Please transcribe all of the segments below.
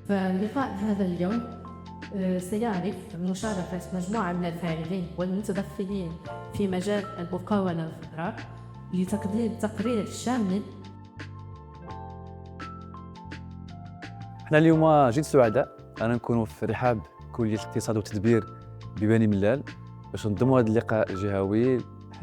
فلقاء هذا اليوم سيعرف مشاركة مجموعة من الفاعلين والمتدخلين في مجال المقاولة الخضراء لتقديم تقرير شامل. احنا اليوم جد سعداء أنا نكونوا في رحاب كلية الاقتصاد والتدبير ببني ملال باش ننظموا هذا اللقاء الجهوي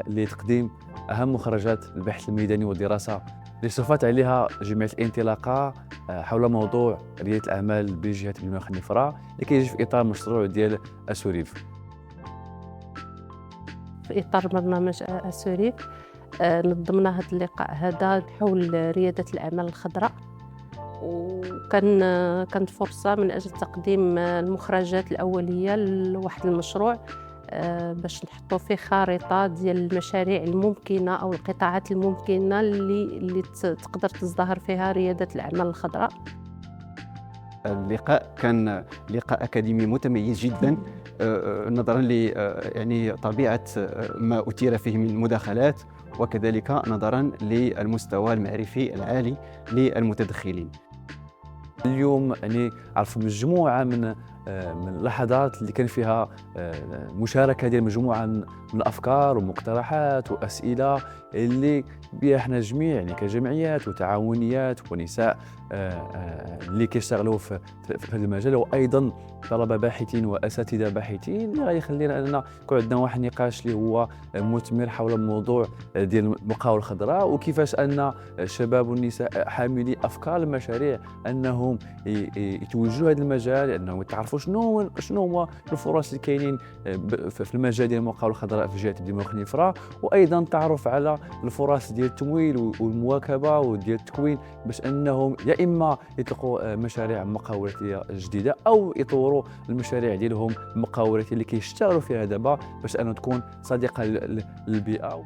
لتقديم أهم مخرجات البحث الميداني والدراسة اللي استضافت عليها جمعية الانطلاقة حول موضوع ريادة الأعمال بجهة المناخ النفراء اللي كيجي في إطار مشروع ديال أسوريف. في إطار برنامج أسوريف نظمنا هذا اللقاء هذا حول ريادة الأعمال الخضراء، كانت فرصة من أجل تقديم المخرجات الأولية لواحد المشروع باش نحطوا فيه خارطة ديال المشاريع الممكنة أو القطاعات الممكنة اللي تقدر تزدهر فيها ريادة الأعمال الخضراء. اللقاء كان لقاء أكاديمي متميز جدا نظرا ل يعني طبيعة ما أثير فيه من مداخلات، وكذلك نظرا للمستوى المعرفي العالي للمتدخلين. اليوم يعني عرفوا مجموعة من اللحظات اللي كان فيها مشاركة ديال مجموعة من الأفكار ومقترحات وأسئلة اللي بها احنا جميع يعني كجمعيات وتعاونيات ونساء اللي كيشتغلوا في هذا المجال، وايضا طلبه باحثين واساتذه باحثين اللي غيخلينا اننا يكون عندنا واحد النقاش اللي هو مثمر حول الموضوع ديال المقاولة الخضراء، وكيفاش ان الشباب والنساء حاملي افكار المشاريع انهم يتوجهوا هذا المجال، انهم يتعرفوا شنو هو الفرص اللي كاينين في المجال ديال المقاولة الخضراء في جهه المناخ النفراء، وايضا تعرف على الفرص ديال التمويل والمواكبه وديال التكوين باش انهم يا اما يطلقوا مشاريع مقاولاتيه جديده او يطوروا المشاريع ديالهم المقاولاتيه اللي كيشتغلوا فيها دابا باش انها تكون صديقه للبيئه.